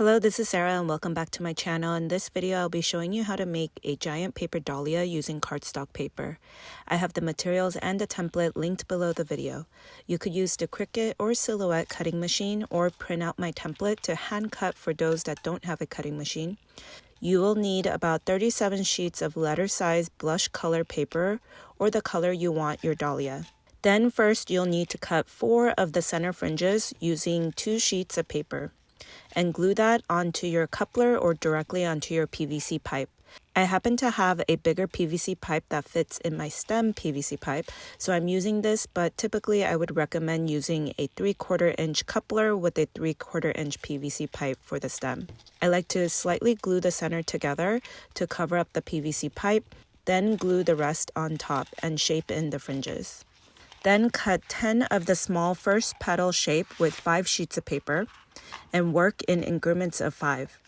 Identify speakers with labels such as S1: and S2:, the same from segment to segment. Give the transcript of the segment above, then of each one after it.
S1: Hello, this is Sarah and welcome back to my channel. In this video, I'll be showing you how to make a giant paper dahlia using cardstock paper. I have the materials and the template linked below the video. You could use the Cricut or Silhouette cutting machine or print out my template to hand cut for those that don't have a cutting machine. You will need about 37 sheets of letter size blush color paper or the color you want your dahlia. Then first you'll need to cut 4 of the center fringes using 2 sheets of paper and glue that onto your coupler or directly onto your PVC pipe. I happen to have a bigger PVC pipe that fits in my stem PVC pipe, so I'm using this, but typically I would recommend using a 3/4 inch coupler with a 3/4 inch PVC pipe for the stem. I like to slightly glue the center together to cover up the PVC pipe, then glue the rest on top and shape in the fringes. Then cut 10 of the small first petal shape with 5 sheets of paper and work in increments of 5.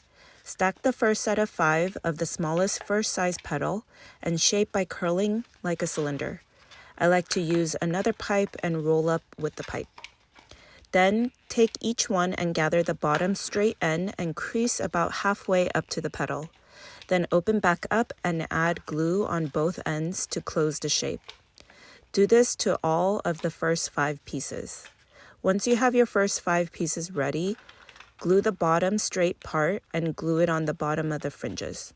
S1: Stack the first set of 5 of the smallest first size petal and shape by curling like a cylinder. I like to use another pipe and roll up with the pipe. Then take each one and gather the bottom straight end and crease about halfway up to the petal. Then open back up and add glue on both ends to close the shape. Do this to all of the first 5 pieces. Once you have your first 5 pieces ready, glue the bottom straight part and glue it on the bottom of the fringes.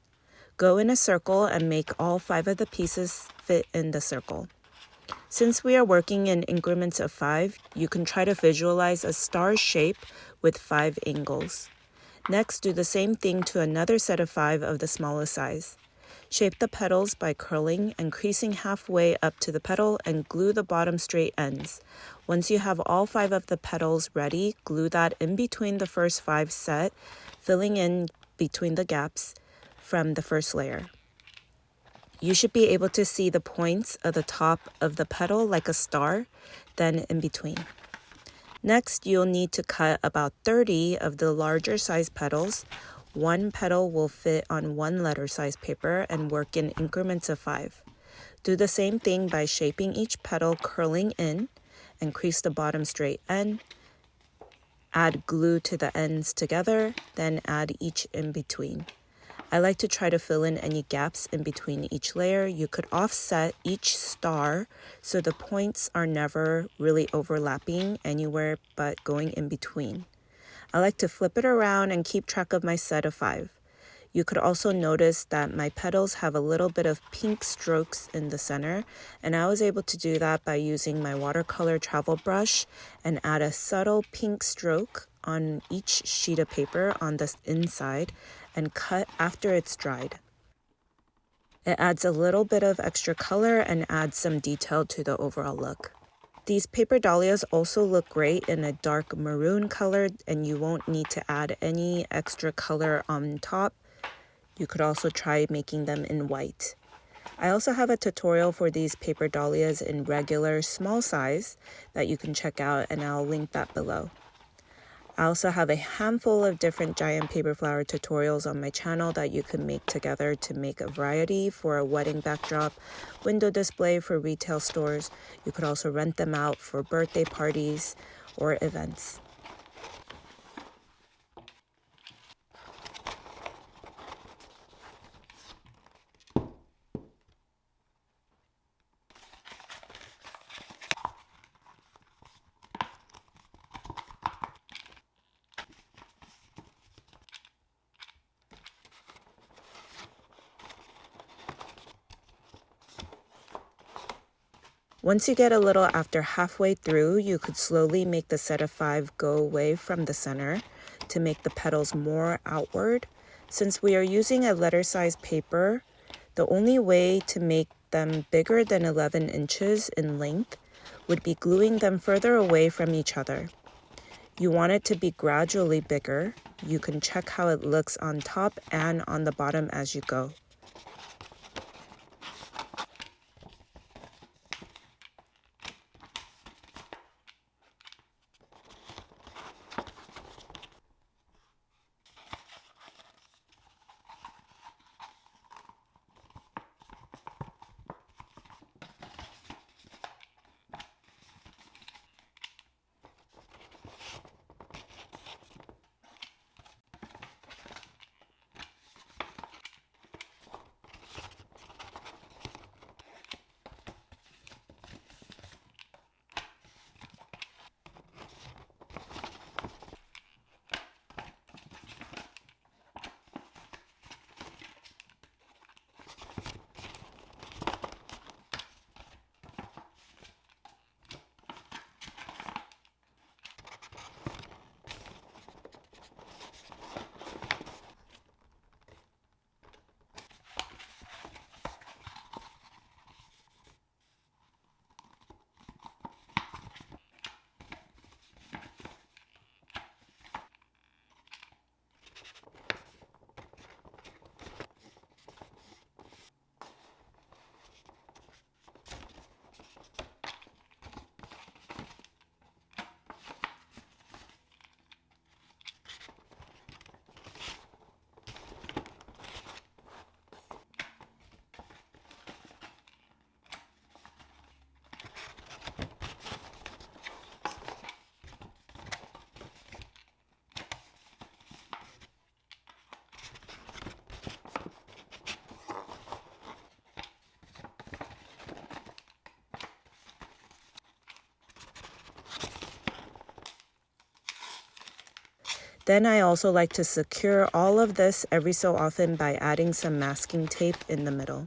S1: Go in a circle and make all 5 of the pieces fit in the circle. Since we are working in increments of 5, you can try to visualize a star shape with 5 angles. Next, do the same thing to another set of 5 of the smallest size. Shape the petals by curling and creasing halfway up to the petal and glue the bottom straight ends. Once you have all 5 of the petals ready, glue that in between the first 5 set, filling in between the gaps from the first layer. You should be able to see the points of the top of the petal like a star, then in between. Next, you'll need to cut about 30 of the larger size petals. 1 petal will fit on 1 letter size paper and work in increments of 5. Do the same thing by shaping each petal curling in and crease the bottom straight end. Add glue to the ends together, then add each in between. I like to try to fill in any gaps in between each layer. You could offset each star so the points are never really overlapping anywhere but going in between. I like to flip it around and keep track of my set of 5. You could also notice that my petals have a little bit of pink strokes in the center, and I was able to do that by using my watercolor travel brush and add a subtle pink stroke on each sheet of paper on the inside and cut after it's dried. It adds a little bit of extra color and adds some detail to the overall look. These paper dahlias also look great in a dark maroon color, and you won't need to add any extra color on top. You could also try making them in white. I also have a tutorial for these paper dahlias in regular small size that you can check out, and I'll link that below. I also have a handful of different giant paper flower tutorials on my channel that you can make together to make a variety for a wedding backdrop, window display for retail stores. You could also rent them out for birthday parties or events. Once you get a little after halfway through, you could slowly make the set of 5 go away from the center to make the petals more outward. Since we are using a letter size paper, the only way to make them bigger than 11 inches in length would be gluing them further away from each other. You want it to be gradually bigger. You can check how it looks on top and on the bottom as you go. Then I also like to secure all of this every so often by adding some masking tape in the middle.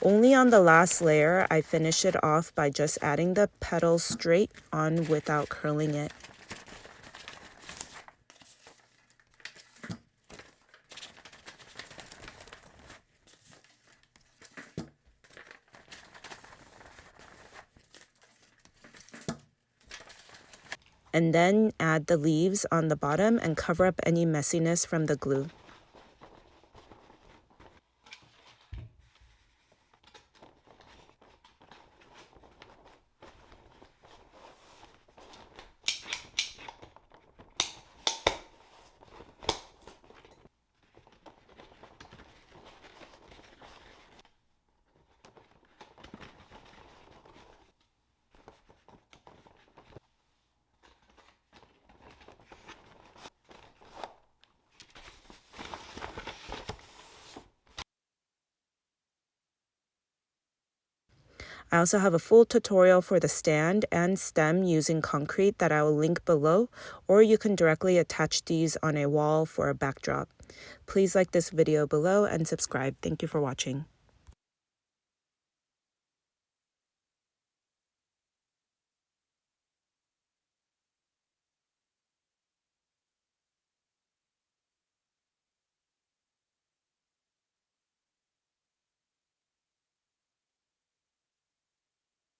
S1: Only on the last layer, I finish it off by just adding the petals straight on without curling it. And then add the leaves on the bottom and cover up any messiness from the glue. I also have a full tutorial for the stand and stem using concrete that I will link below, or you can directly attach these on a wall for a backdrop. Please like this video below and subscribe. Thank you for watching.